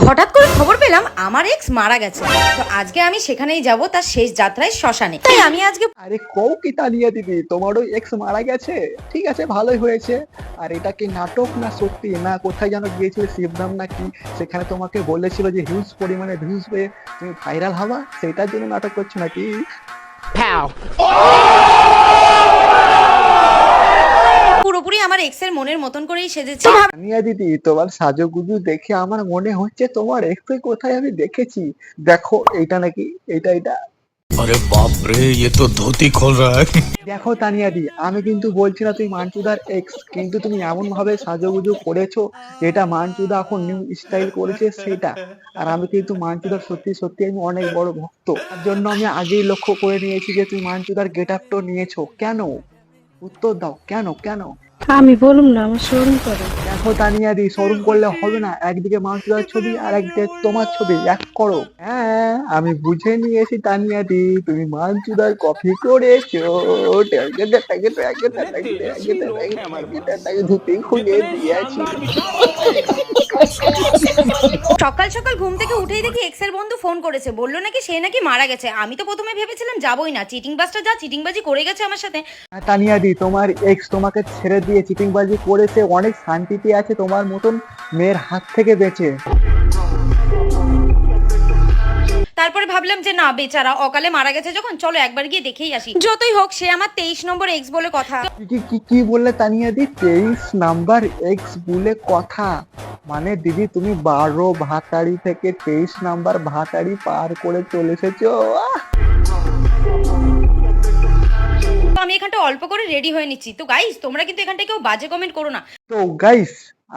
হঠাৎ করে খবর পেলাম আমার এক্স মারা গেছে। তো আজকে আমি সেখানেই যাব, তার শেষ যাত্রায় শ্মশানে। তাই আমি আজকে আরে কও কি তানিয়া দিদি, তোমারও এক্স মারা গেছে? ঠিক আছে, ভালোই হয়েছে। আর এটা কি নাটক না সত্যি? না কোথায় যেন গিয়েছিলে শিবধাম নাকি, সেখানে তোমাকে বলেছিল যে হিউজ পরিমাণে ভিউজ পেয়ে তুমি ভাইরাল হবা, সেটার জন্য নাটক করছো নাকি? পুরোপুরি আমার এক্স এর মনের মতন করেই সেজেছি। তানিয়া দিদি, তোমার সাজুগুজু দেখে আমার মনে হচ্ছে তোমার এক্স কোথায় আমি দেখেছি। দেখো এইটা নাকি, এটা। अरे बाप रे, ये तो धोती खोल रहा है। দেখো তানিয়া দি, আমি কিন্তু বলছি না তুমি মানচুদার এক্স, কিন্তু তুমি এমন ভাবে সাজুগুজু করেছো যেটা মানচুদা এখন নিউ স্টাইল করেছে সেটা। আর আমি কিন্তু মানচুদার সত্যি সত্যি আমি অনেক বড় ভক্ত, তার জন্য আমি আগেই লক্ষ্য করে নিয়েছি যে তুমি মানচুদার গেট আপটা নিয়েছো কেন। উত্তর দাও, কেন কেন? আমি বলুম না, আমার শোরুম করে। দেখো তানিয়া দি, শোরুম করলে হবে না, একদিকে মানচুদার ছবি আর একদিকে তোমার ছবি, এক করো। হ্যাঁ, আমি বুঝে নিয়েছি তানিয়া দি, তুমি মানচুদার কপি করেছো। ধুতি খুলে দিয়েছি। সকাল সকাল ঘুম থেকে উঠেই দেখি এক্স এর বন্ধু ফোন করেছে, বললো নাকি সে নাকি মারা গেছে। আমি তো প্রথমে ভেবেছিলাম যাবোই না, চিটিং বাসটা যা চিটিংবাজি করে গেছে আমার সাথে। তানিয়া দি, তোমার এক্স তোমাকে ছেড়ে দিয়ে চিটিংবাজি করেছে, অনেক শান্তিতে আছে তোমার মতন মেয়ের হাত থেকে বেঁচে। তারপরে ভাবলাম যে না, বেচারা অকালে মারা গেছে যখন, চলো একবার গিয়ে দেখেই আসি। যতই হোক সে আমার 23 নম্বর এক্স বলে কথা। কি বললে তানিয়া দি? 23 নাম্বার এক্স বলে কথা? মানে দিদি তুমি 12 ভাতাড়ি থেকে 23 নাম্বার ভাতাড়ি পার করে চলে এসেছো। তো আমি এখানটা অল্প করে রেডি হয়ে নিচ্ছি। তো গাইস, তোমরা কিন্তু এখানটা কেউ বাজে কমেন্ট করো না। তো গাইস,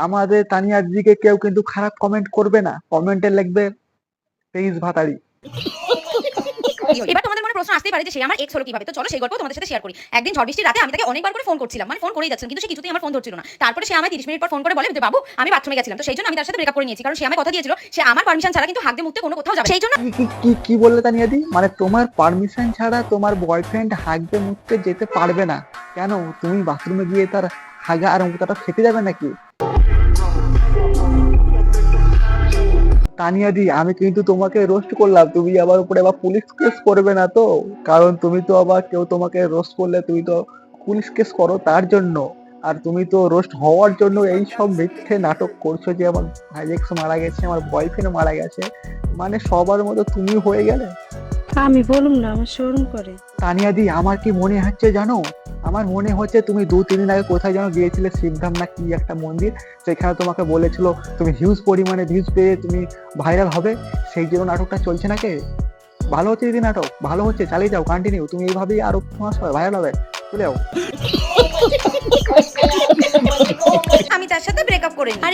আমাদের তানিয়ার দিকে কেউ কিন্তু খারাপ কমেন্ট করবে না, কমেন্টে লিখবে 23 ভাতাড়ি। এবার তোমাদের মনে প্রশ্ন আসতেই পারে যে সে আমার এক্স হলো কিভাবে। তো চলো সেই গল্প তোমাদের সাথে শেয়ার করি। একদিন ঝড় বৃষ্টির রাতে আমি তাকে অনেকবার করে ফোন করছিলাম, মানে ফোন করেই যাচ্ছিলাম, কিন্তু সে কিছুতেই আমার ফোন ধরছিল না। তারপরে সে আমায় 30 মিনিট পর ফোন করে বলে যে বাবু আমি বাথরুমে গেছিলাম। তো সেই জন্য আমি তার সাথে ব্রেকআপ করে নিয়েছি, কারণ সে আমায় কথা দিয়েছিল সে আমার পারমিশন ছাড়া কিন্তু হাগতে মুখতে কোনো কোথাও যাবে। সেই জন্য কি বললে তানিয়া দি? মানে তোমার পারমিশন ছাড়া তোমার বয়ফ্রেন্ড হাগতে মুখতে যেতে পারবে না? কেন, তুমি বাথরুমে গিয়ে তার হাগা আর মুখটা খেতে যাবে নাকি? তানিয়া দি, আমি কিন্তু তোমাকে রোস্ট করলাম, তুমি আবার উপরে আবার পুলিশ কেস করবে না তো? কারণ তুমি তো আবার কেউ তোমাকে রোস্ট করলে তুমি তো পুলিশ কেস করো তার জন্য। আর তুমি তো রোস্ট হওয়ার জন্য এই সব মিথ্যে নাটক করছো যে আমার ভাই এক্স মারা গেছে, আমার বয়ফ্রেন্ড মারা গেছে, মানে সবার মতো তুমি হয়ে গেলে। আমি বলুম না, আমার শোরুম করে। তানিয়া দি, আমার কি মনে হচ্ছে জানো? আমার মনে হচ্ছে তুমি 2-3 দিন আগে কোথায় যেন গিয়েছিলে, শিবধাম না কি একটা মন্দির, সেখানে তোমাকে বলেছিল তুমি হিউজ পরিমাণে ভিউজ পেয়ে তুমি ভাইরাল হবে, সেই জন্য নাটকটা চলছে নাকি? ভালো হচ্ছে দিদি নাটক, ভালো হচ্ছে, চালিয়ে যাও, কন্টিনিউ, তুমি এইভাবেই আরো 2 মাস পরে ভাইরাল হবে, চলে যাও। আমি তার সাথে ব্রেকআপ করে নিই। আর